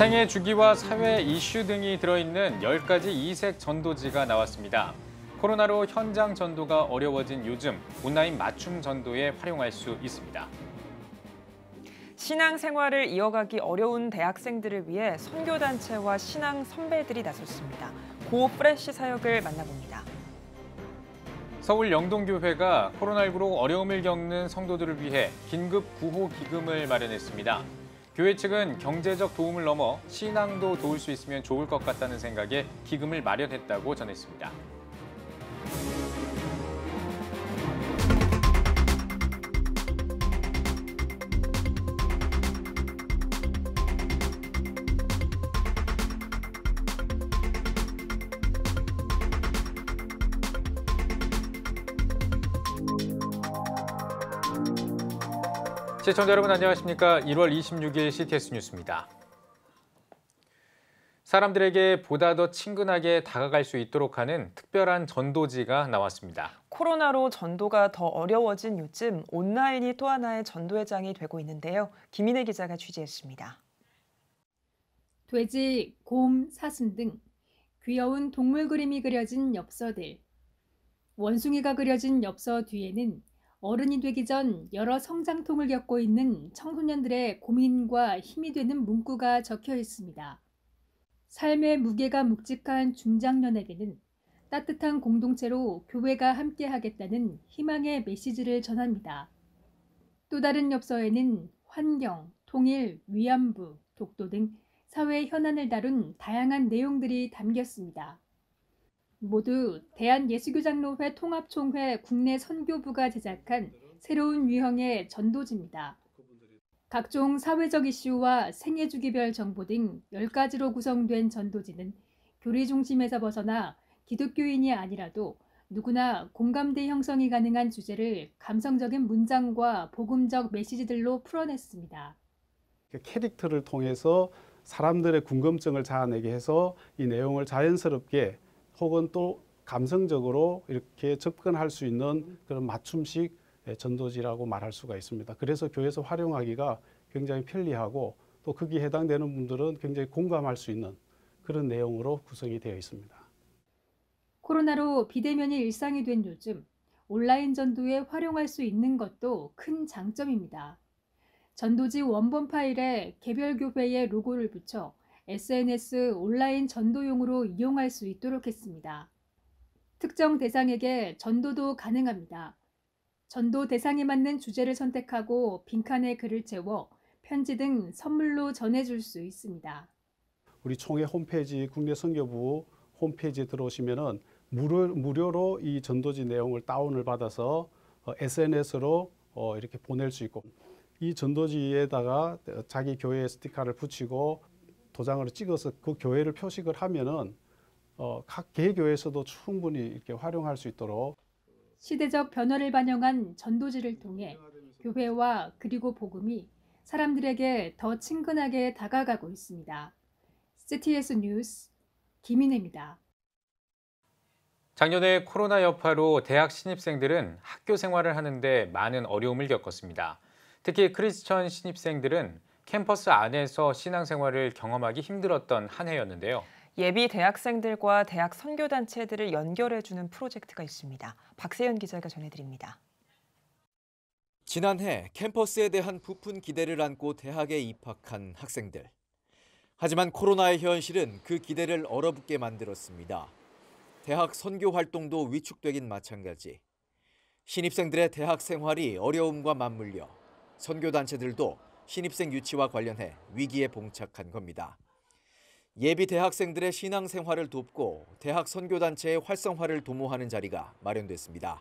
생애 주기와 사회 이슈 등이 들어있는 10가지 이색 전도지가 나왔습니다. 코로나로 현장 전도가 어려워진 요즘 온라인 맞춤 전도에 활용할 수 있습니다. 신앙생활을 이어가기 어려운 대학생들을 위해 선교단체와 신앙 선배들이 나섰습니다. 고 프레쉬 사역을 만나봅니다. 서울 영동교회가 코로나19로 어려움을 겪는 성도들을 위해 긴급 구호 기금을 마련했습니다. 교회 측은 경제적 도움을 넘어 신앙도 도울 수 있으면 좋을 것 같다는 생각에 기금을 마련했다고 전했습니다. 시청자 여러분 안녕하십니까? 1월 26일 CTS 뉴스입니다. 사람들에게 보다 더 친근하게 다가갈 수 있도록 하는 특별한 전도지가 나왔습니다. 코로나로 전도가 더 어려워진 요즘 온라인이 또 하나의 전도의 장이 되고 있는데요. 김인혜 기자가 취재했습니다. 돼지, 곰, 사슴 등 귀여운 동물 그림이 그려진 엽서들. 원숭이가 그려진 엽서 뒤에는 어른이 되기 전 여러 성장통을 겪고 있는 청소년들의 고민과 힘이 되는 문구가 적혀 있습니다. 삶의 무게가 묵직한 중장년에게는 따뜻한 공동체로 교회가 함께하겠다는 희망의 메시지를 전합니다. 또 다른 엽서에는 환경, 통일, 위안부, 독도 등 사회 현안을 다룬 다양한 내용들이 담겼습니다. 모두 대한예수교장로회 통합총회 국내 선교부가 제작한 새로운 유형의 전도지입니다. 각종 사회적 이슈와 생애주기별 정보 등 10가지로 구성된 전도지는 교리 중심에서 벗어나 기독교인이 아니라도 누구나 공감대 형성이 가능한 주제를 감성적인 문장과 복음적 메시지들로 풀어냈습니다. 캐릭터를 통해서 사람들의 궁금증을 자아내게 해서 이 내용을 자연스럽게 혹은 또 감성적으로 이렇게 접근할 수 있는 그런 맞춤식 전도지라고 말할 수가 있습니다. 그래서 교회에서 활용하기가 굉장히 편리하고 또 거기에 해당되는 분들은 굉장히 공감할 수 있는 그런 내용으로 구성이 되어 있습니다. 코로나로 비대면이 일상이 된 요즘 온라인 전도에 활용할 수 있는 것도 큰 장점입니다. 전도지 원본 파일에 개별 교회의 로고를 붙여 SNS 온라인 전도용으로 이용할 수 있도록 했습니다. 특정 대상에게 전도도 가능합니다. 전도 대상에 맞는 주제를 선택하고 빈칸에 글을 채워 편지 등 선물로 전해줄 수 있습니다. 우리 총회 홈페이지 국내 선교부 홈페이지에 들어오시면은 무료로 이 전도지 내용을 다운을 받아서 SNS로 이렇게 보낼 수 있고 이 전도지에다가 자기 교회 스티커를 붙이고 도장으로 찍어서 그 교회를 표식을 하면은 각 개교회에서도 충분히 이렇게 활용할 수 있도록 시대적 변화를 반영한 전도지를 통해 교회와 그리고 복음이 사람들에게 더 친근하게 다가가고 있습니다. CTS 뉴스 김인혜입니다. 작년에 코로나 여파로 대학 신입생들은 학교 생활을 하는데 많은 어려움을 겪었습니다. 특히 크리스천 신입생들은 캠퍼스 안에서 신앙생활을 경험하기 힘들었던 한 해였는데요. 예비 대학생들과 대학 선교단체들을 연결해주는 프로젝트가 있습니다. 박세연 기자가 전해드립니다. 지난해 캠퍼스에 대한 부푼 기대를 안고 대학에 입학한 학생들. 하지만 코로나의 현실은 그 기대를 얼어붙게 만들었습니다. 대학 선교 활동도 위축되긴 마찬가지. 신입생들의 대학 생활이 어려움과 맞물려 선교단체들도 신입생 유치와 관련해 위기에 봉착한 겁니다. 예비 대학생들의 신앙생활을 돕고 대학 선교단체의 활성화를 도모하는 자리가 마련됐습니다.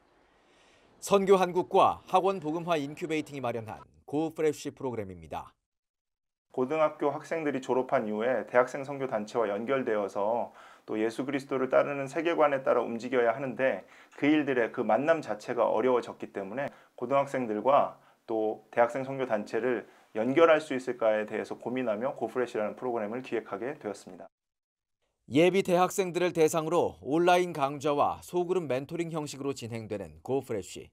선교한국과 학원 복음화 인큐베이팅이 마련한 고 프레쉬 프로그램입니다. 고등학교 학생들이 졸업한 이후에 대학생 선교단체와 연결되어서 또 예수 그리스도를 따르는 세계관에 따라 움직여야 하는데 그 일들의 그 만남 자체가 어려워졌기 때문에 고등학생들과 또 대학생 선교단체를 연결할 수 있을까에 대해서 고민하며 고프레쉬라는 프로그램을 기획하게 되었습니다. 예비 대학생들을 대상으로 온라인 강좌와 소그룹 멘토링 형식으로 진행되는 고프레쉬.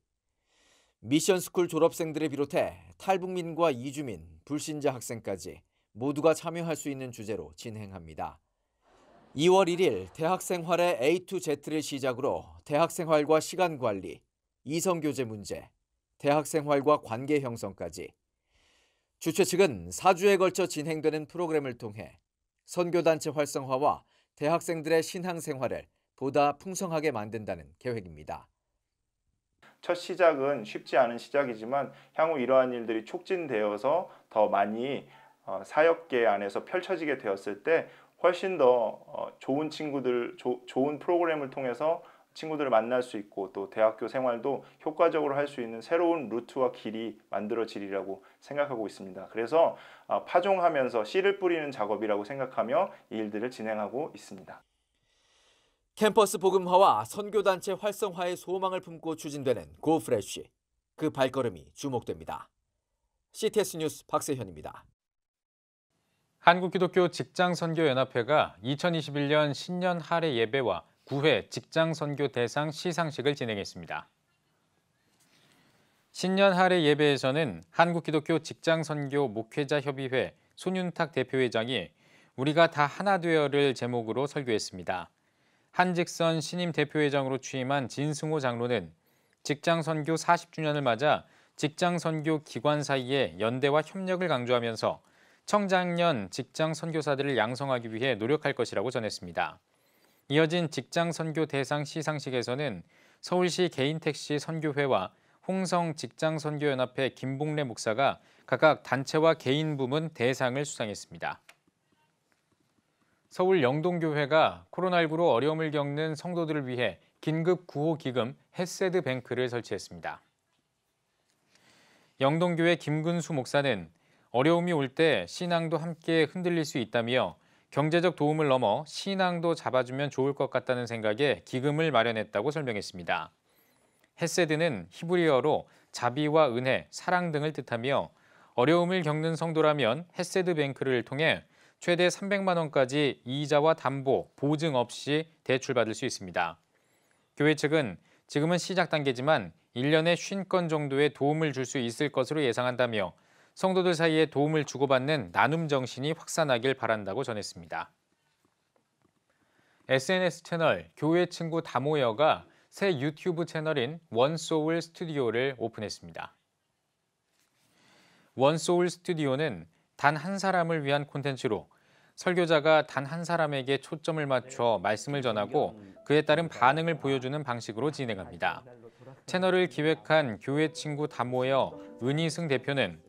미션스쿨 졸업생들을 비롯해 탈북민과 이주민, 불신자 학생까지 모두가 참여할 수 있는 주제로 진행합니다. 2월 1일 대학생활의 A to Z를 시작으로 대학생활과 시간관리, 이성교제 문제, 대학생활과 관계 형성까지 주최 측은 4주에 걸쳐 진행되는 프로그램을 통해 선교단체 활성화와 대학생들의 신앙생활을 보다 풍성하게 만든다는 계획입니다. 첫 시작은 쉽지 않은 시작이지만 향후 이러한 일들이 촉진되어서 더 많이 사역계 안에서 펼쳐지게 되었을 때 훨씬 더 좋은 친구들, 좋은 프로그램을 통해서 친구들을 만날 수 있고 또 대학교 생활도 효과적으로 할 수 있는 새로운 루트와 길이 만들어지리라고 생각하고 있습니다. 그래서 파종하면서 씨를 뿌리는 작업이라고 생각하며 이 일들을 진행하고 있습니다. 캠퍼스 복음화와 선교단체 활성화의 소망을 품고 추진되는 고프레쉬, 그 발걸음이 주목됩니다. CTS 뉴스 박세현입니다. 한국기독교 직장선교연합회가 2021년 신년 할애 예배와 9회 직장선교 대상 시상식을 진행했습니다. 신년 할애 예배에서는 한국기독교 직장선교 목회자협의회 손윤탁 대표회장이 우리가 다 하나 되어를 제목으로 설교했습니다. 한직선 신임 대표회장으로 취임한 진승호 장로는 직장선교 40주년을 맞아 직장선교 기관 사이의 연대와 협력을 강조하면서 청장년 직장선교사들을 양성하기 위해 노력할 것이라고 전했습니다. 이어진 직장선교 대상 시상식에서는 서울시 개인택시 선교회와 홍성 직장선교연합회 김봉래 목사가 각각 단체와 개인 부문 대상을 수상했습니다. 서울 영동교회가 코로나19로 어려움을 겪는 성도들을 위해 긴급 구호 기금 햇세드 뱅크를 설치했습니다. 영동교회 김근수 목사는 어려움이 올 때 신앙도 함께 흔들릴 수 있다며 경제적 도움을 넘어 신앙도 잡아주면 좋을 것 같다는 생각에 기금을 마련했다고 설명했습니다. 햇세드는 히브리어로 자비와 은혜, 사랑 등을 뜻하며 어려움을 겪는 성도라면 햇세드 뱅크를 통해 최대 300만 원까지 이자와 담보, 보증 없이 대출받을 수 있습니다. 교회 측은 지금은 시작 단계지만 1년에 50건 정도의 도움을 줄 수 있을 것으로 예상한다며 성도들 사이에 도움을 주고받는 나눔 정신이 확산하길 바란다고 전했습니다. SNS 채널 교회 친구 다 모여가 새 유튜브 채널인 원소울 스튜디오를 오픈했습니다. 원소울 스튜디오는 단 한 사람을 위한 콘텐츠로 설교자가 단 한 사람에게 초점을 맞춰 말씀을 전하고 그에 따른 반응을 보여주는 방식으로 진행합니다. 채널을 기획한 교회 친구 다 모여 은희승 대표는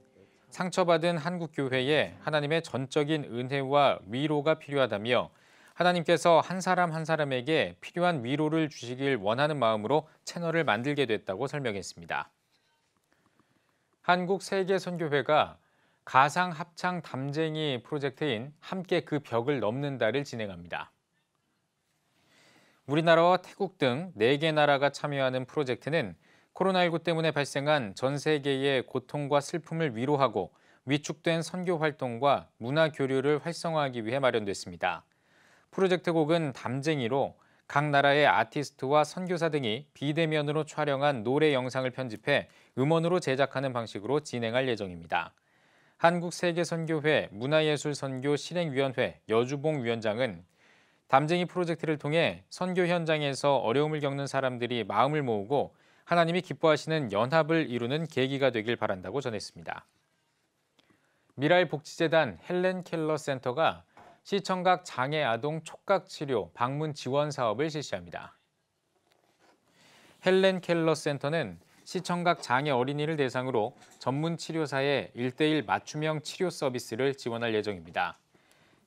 상처받은 한국교회에 하나님의 전적인 은혜와 위로가 필요하다며 하나님께서 한 사람 한 사람에게 필요한 위로를 주시길 원하는 마음으로 채널을 만들게 됐다고 설명했습니다. 한국세계선교회가 가상 합창 담쟁이 프로젝트인 함께 그 벽을 넘는다를 진행합니다. 우리나라와 태국 등 4개 나라가 참여하는 프로젝트는 코로나19 때문에 발생한 전 세계의 고통과 슬픔을 위로하고 위축된 선교 활동과 문화 교류를 활성화하기 위해 마련됐습니다. 프로젝트 곡은 담쟁이로 각 나라의 아티스트와 선교사 등이 비대면으로 촬영한 노래 영상을 편집해 음원으로 제작하는 방식으로 진행할 예정입니다. 한국세계선교회 문화예술선교 실행위원회 여주봉 위원장은 담쟁이 프로젝트를 통해 선교 현장에서 어려움을 겪는 사람들이 마음을 모으고 하나님이 기뻐하시는 연합을 이루는 계기가 되길 바란다고 전했습니다. 미랄복지재단 헬렌 켈러 센터가 시청각 장애 아동 촉각 치료 방문 지원 사업을 실시합니다. 헬렌 켈러 센터는 시청각 장애 어린이를 대상으로 전문 치료사의 1:1 맞춤형 치료 서비스를 지원할 예정입니다.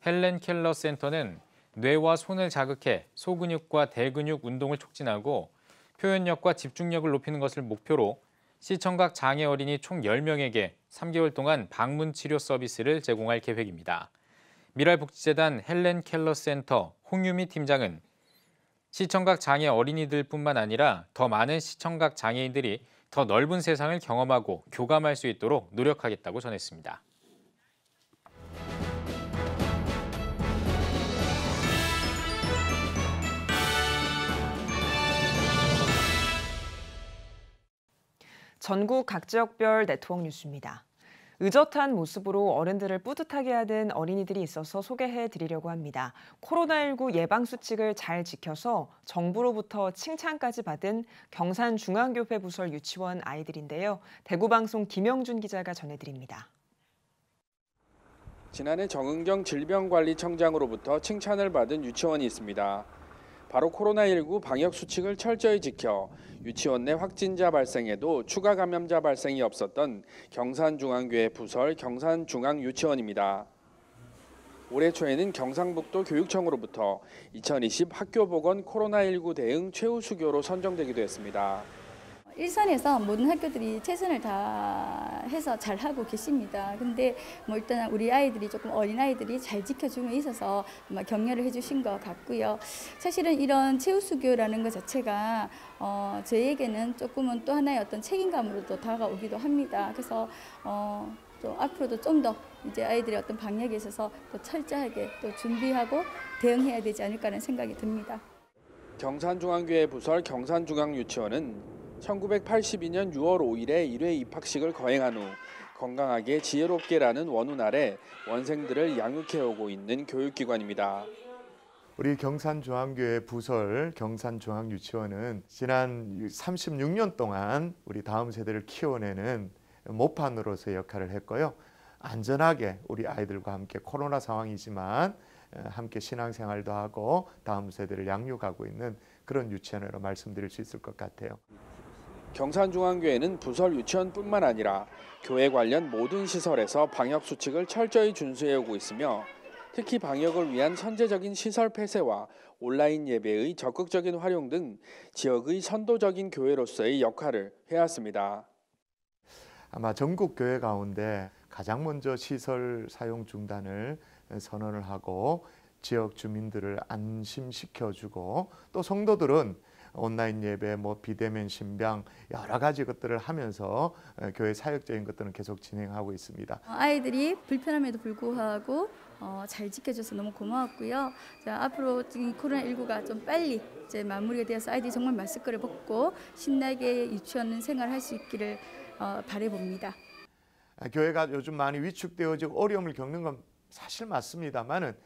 헬렌 켈러 센터는 뇌와 손을 자극해 소근육과 대근육 운동을 촉진하고 표현력과 집중력을 높이는 것을 목표로 시청각 장애 어린이 총 10명에게 3개월 동안 방문 치료 서비스를 제공할 계획입니다. 미랄복지재단 헬렌 켈러 센터 홍유미 팀장은 시청각 장애 어린이들뿐만 아니라 더 많은 시청각 장애인들이 더 넓은 세상을 경험하고 교감할 수 있도록 노력하겠다고 전했습니다. 전국 각 지역별 네트워크 뉴스입니다. 의젓한 모습으로 어른들을 뿌듯하게 하는 어린이들이 있어서 소개해 드리려고 합니다. 코로나19 예방수칙을 잘 지켜서 정부로부터 칭찬까지 받은 경산중앙교회 부설 유치원 아이들인데요. 대구방송 김영준 기자가 전해드립니다. 지난해 정은경 질병관리청장으로부터 칭찬을 받은 유치원이 있습니다. 바로 코로나19 방역수칙을 철저히 지켜 유치원 내 확진자 발생에도 추가 감염자 발생이 없었던 경산중앙교회 부설 경산중앙유치원입니다. 올해 초에는 경상북도 교육청으로부터 2020 학교보건 코로나19 대응 최우수교로 선정되기도 했습니다. 일선에서 모든 학교들이 최선을 다해서 잘 하고 계십니다. 근데 일단 우리 아이들이 조금 어린 아이들이 잘 지켜주고 있어서 아마 격려를 해주신 것 같고요. 사실은 이런 최우수교라는 것 자체가 저희에게는 조금은 또 하나의 어떤 책임감으로도 다가오기도 합니다. 그래서 또 앞으로도 좀 더 이제 아이들의 어떤 방역에 있어서 또 철저하게 또 준비하고 대응해야 되지 않을까라는 생각이 듭니다. 경산중앙교회 부설 경산중앙유치원은 1982년 6월 5일에 1회 입학식을 거행한 후 건강하게 지혜롭게라는 원훈 아래 원생들을 양육해오고 있는 교육기관입니다. 우리 경산중앙교회 부설 경산중앙유치원은 지난 36년 동안 우리 다음 세대를 키워내는 모판으로서의 역할을 했고요. 안전하게 우리 아이들과 함께 코로나 상황이지만 함께 신앙생활도 하고 다음 세대를 양육하고 있는 그런 유치원으로 말씀드릴 수 있을 것 같아요. 경산중앙교회는 부설 유치원뿐만 아니라 교회 관련 모든 시설에서 방역수칙을 철저히 준수해오고 있으며 특히 방역을 위한 선제적인 시설 폐쇄와 온라인 예배의 적극적인 활용 등 지역의 선도적인 교회로서의 역할을 해왔습니다. 아마 전국 교회 가운데 가장 먼저 시설 사용 중단을 선언을 하고 지역 주민들을 안심시켜주고 또 성도들은 온라인 예배, 비대면 신방 여러 가지 것들을 하면서 교회 사역적인 것들은 계속 진행하고 있습니다. 아이들이 불편함에도 불구하고 잘 지켜줘서 너무 고마웠고요. 자, 앞으로 지금 코로나19가 좀 빨리 이제 마무리가 되어서 아이들이 정말 마스크를 벗고 신나게 유치원 생활할 수 있기를 바라봅니다. 교회가 요즘 많이 위축되어지고 어려움을 겪는 건 사실 맞습니다만은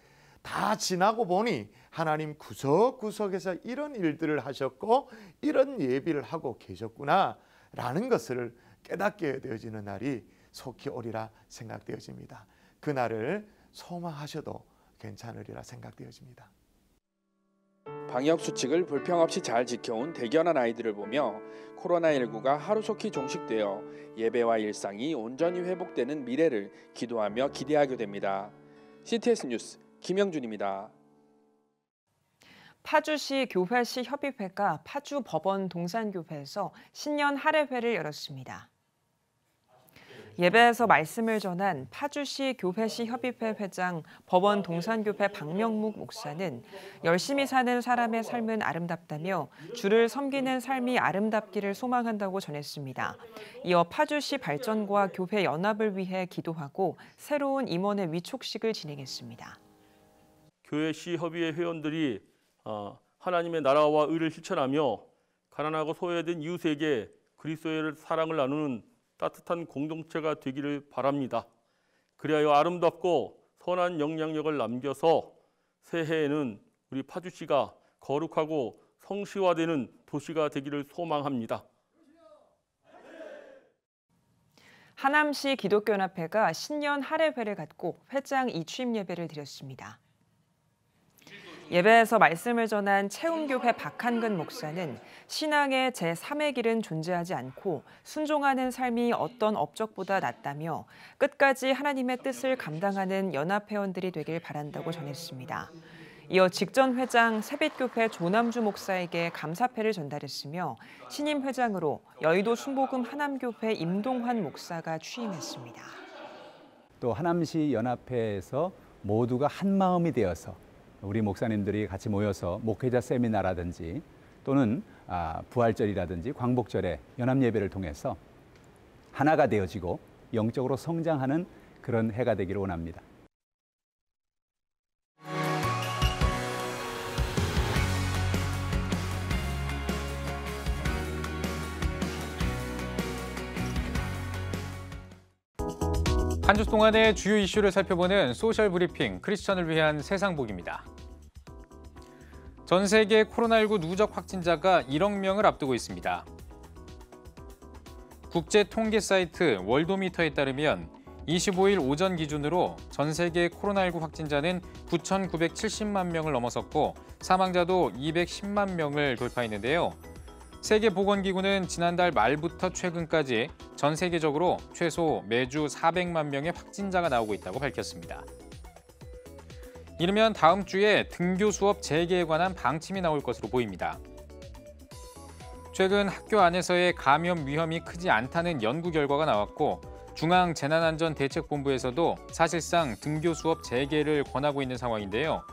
다 지나고 보니 하나님 구석구석에서 이런 일들을 하셨고 이런 예비를 하고 계셨구나라는 것을 깨닫게 되어지는 날이 속히 오리라 생각되어집니다. 그 날을 소망하셔도 괜찮으리라 생각되어집니다. 방역수칙을 불평 없이 잘 지켜온 대견한 아이들을 보며 코로나19가 하루속히 종식되어 예배와 일상이 온전히 회복되는 미래를 기도하며 기대하게 됩니다. CTS 뉴스 김영준입니다. 파주시 교회시 협의회가 파주 법원 동산교회에서 신년 할애회를 열었습니다. 예배에서 말씀을 전한 파주시 교회시 협의회 회장 법원 동산교회 박명묵 목사는 열심히 사는 사람의 삶은 아름답다며 주를 섬기는 삶이 아름답기를 소망한다고 전했습니다. 이어 파주시 발전과 교회 연합을 위해 기도하고 새로운 임원의 위촉식을 진행했습니다. 교회시 협의회 회원들이 하나님의 나라와 의를 실천하며 가난하고 소외된 이웃에게 그리스도의 사랑을 나누는 따뜻한 공동체가 되기를 바랍니다. 그리하여 아름답고 선한 영향력을 남겨서 새해에는 우리 파주시가 거룩하고 성시화되는 도시가 되기를 소망합니다. 하남시 기독교연합회가 신년 할애회를 갖고 회장 이취임 예배를 드렸습니다. 예배에서 말씀을 전한 채움교회 박한근 목사는 신앙의 제3의 길은 존재하지 않고 순종하는 삶이 어떤 업적보다 낫다며 끝까지 하나님의 뜻을 감당하는 연합회원들이 되길 바란다고 전했습니다. 이어 직전 회장 세빛교회 조남주 목사에게 감사패를 전달했으며 신임 회장으로 여의도 순복음 하남교회 임동환 목사가 취임했습니다. 또 하남시 연합회에서 모두가 한 마음이 되어서 우리 목사님들이 같이 모여서 목회자 세미나라든지 또는 부활절이라든지 광복절에 연합예배를 통해서 하나가 되어지고 영적으로 성장하는 그런 해가 되기를 원합니다. 한 주 동안의 주요 이슈를 살펴보는 소셜 브리핑 크리스천을 위한 세상복입니다. 전 세계 코로나19 누적 확진자가 1억 명을 앞두고 있습니다. 국제 통계 사이트 월도미터에 따르면 25일 오전 기준으로 전 세계 코로나19 확진자는 9,970만 명을 넘어섰고 사망자도 210만 명을 돌파했는데요. 세계보건기구는 지난달 말부터 최근까지 전 세계적으로 최소 매주 400만 명의 확진자가 나오고 있다고 밝혔습니다. 이르면 다음 주에 등교 수업 재개에 관한 방침이 나올 것으로 보입니다. 최근 학교 안에서의 감염 위험이 크지 않다는 연구 결과가 나왔고 중앙재난안전대책본부에서도 사실상 등교 수업 재개를 권하고 있는 상황인데요.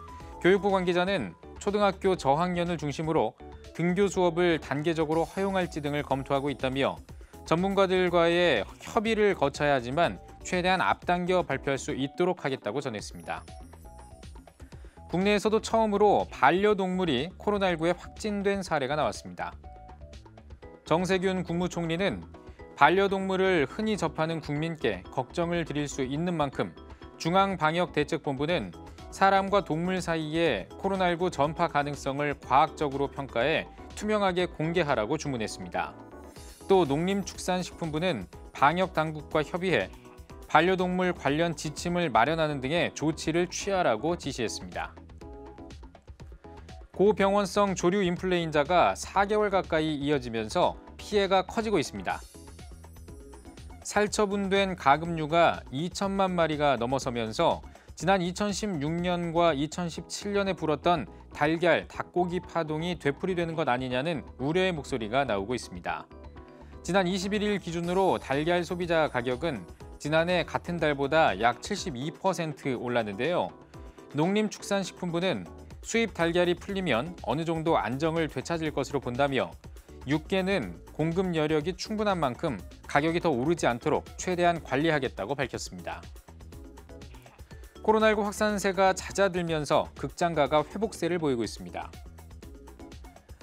교육부 관계자는 초등학교 저학년을 중심으로 등교 수업을 단계적으로 허용할지 등을 검토하고 있다며 전문가들과의 협의를 거쳐야 하지만 최대한 앞당겨 발표할 수 있도록 하겠다고 전했습니다. 국내에서도 처음으로 반려동물이 코로나19에 확진된 사례가 나왔습니다. 정세균 국무총리는 반려동물을 흔히 접하는 국민께 걱정을 드릴 수 있는 만큼 중앙방역대책본부는 사람과 동물 사이의 코로나19 전파 가능성을 과학적으로 평가해 투명하게 공개하라고 주문했습니다. 또 농림축산식품부는 방역당국과 협의해 반려동물 관련 지침을 마련하는 등의 조치를 취하라고 지시했습니다. 고병원성 조류 인플루엔자가 4개월 가까이 이어지면서 피해가 커지고 있습니다. 살처분된 가금류가 2천만 마리가 넘어서면서 지난 2016년과 2017년에 불었던 달걀, 닭고기 파동이 되풀이되는 것 아니냐는 우려의 목소리가 나오고 있습니다. 지난 21일 기준으로 달걀 소비자 가격은 지난해 같은 달보다 약 72% 올랐는데요. 농림축산식품부는 수입 달걀이 풀리면 어느 정도 안정을 되찾을 것으로 본다며 육계는 공급 여력이 충분한 만큼 가격이 더 오르지 않도록 최대한 관리하겠다고 밝혔습니다. 코로나19 확산세가 잦아들면서 극장가가 회복세를 보이고 있습니다.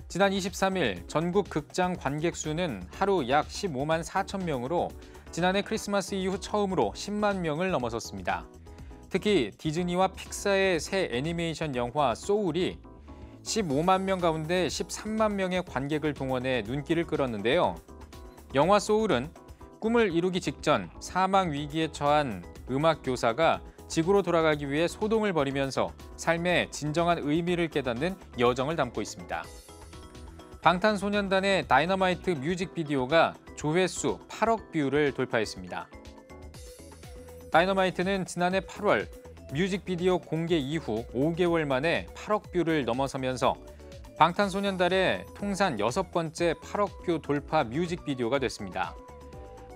지난 23일 전국 극장 관객 수는 하루 약 15만 4천 명으로 지난해 크리스마스 이후 처음으로 10만 명을 넘어섰습니다. 특히 디즈니와 픽사의 새 애니메이션 영화 소울이 15만 명 가운데 13만 명의 관객을 동원해 눈길을 끌었는데요. 영화 소울은 꿈을 이루기 직전 사망 위기에 처한 음악 교사가 지구로 돌아가기 위해 소동을 벌이면서 삶의 진정한 의미를 깨닫는 여정을 담고 있습니다. 방탄소년단의 다이너마이트 뮤직비디오가 조회수 8억 뷰를 돌파했습니다. 다이너마이트는 지난해 8월 뮤직비디오 공개 이후 5개월 만에 8억 뷰를 넘어서면서 방탄소년단의 통산 6번째 8억 뷰 돌파 뮤직비디오가 됐습니다.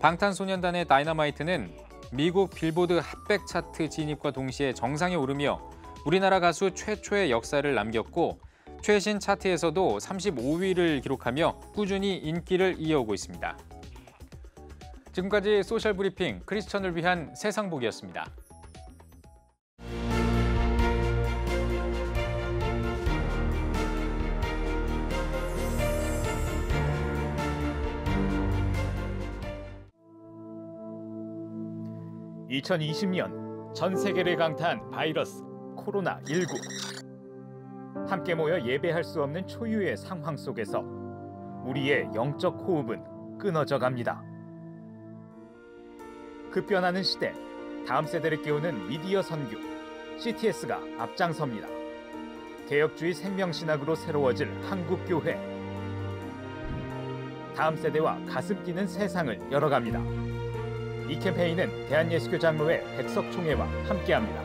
방탄소년단의 다이너마이트는 미국 빌보드 핫백 차트 진입과 동시에 정상에 오르며 우리나라 가수 최초의 역사를 남겼고 최신 차트에서도 35위를 기록하며 꾸준히 인기를 이어오고 있습니다. 지금까지 소셜 브리핑 크리스천을 위한 세상복이었습니다. (2020년) 전 세계를 강타한 바이러스 코로나19. 함께 모여 예배할 수 없는 초유의 상황 속에서 우리의 영적 호흡은 끊어져 갑니다. 급변하는 시대, 다음 세대를 깨우는 미디어 선교, CTS가 앞장섭니다. 개혁주의 생명신학으로 새로워질 한국교회. 다음 세대와 가슴 뛰는 세상을 열어갑니다. 이 캠페인은 대한예수교 장로회 백석총회와 함께합니다.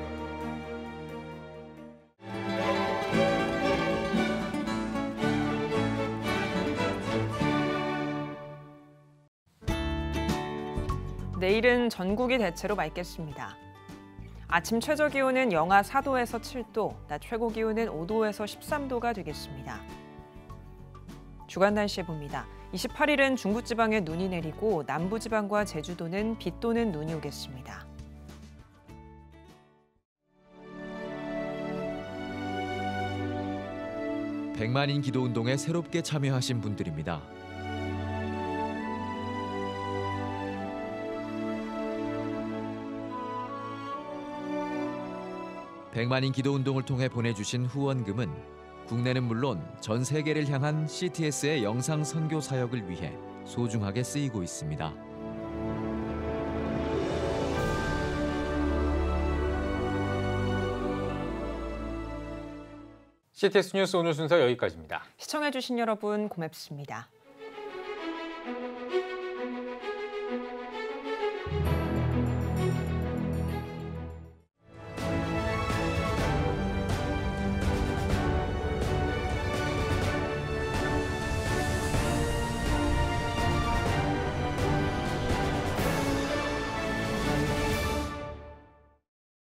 내일은 전국이 대체로 맑겠습니다. 아침 최저기온은 영하 4도에서 7도, 낮 최고기온은 5도에서 13도가 되겠습니다. 주간 날씨 봅니다. 28일은 중부지방에 눈이 내리고 남부지방과 제주도는 비 또는 눈이 오겠습니다. 백만인 기도운동에 새롭게 참여하신 분들입니다. 100만인 기도운동을 통해 보내주신 후원금은 국내는 물론 전 세계를 향한 CTS의 영상 선교 사역을 위해 소중하게 쓰이고 있습니다. CTS 뉴스 오늘 순서 여기까지입니다. 시청해주신 여러분 고맙습니다.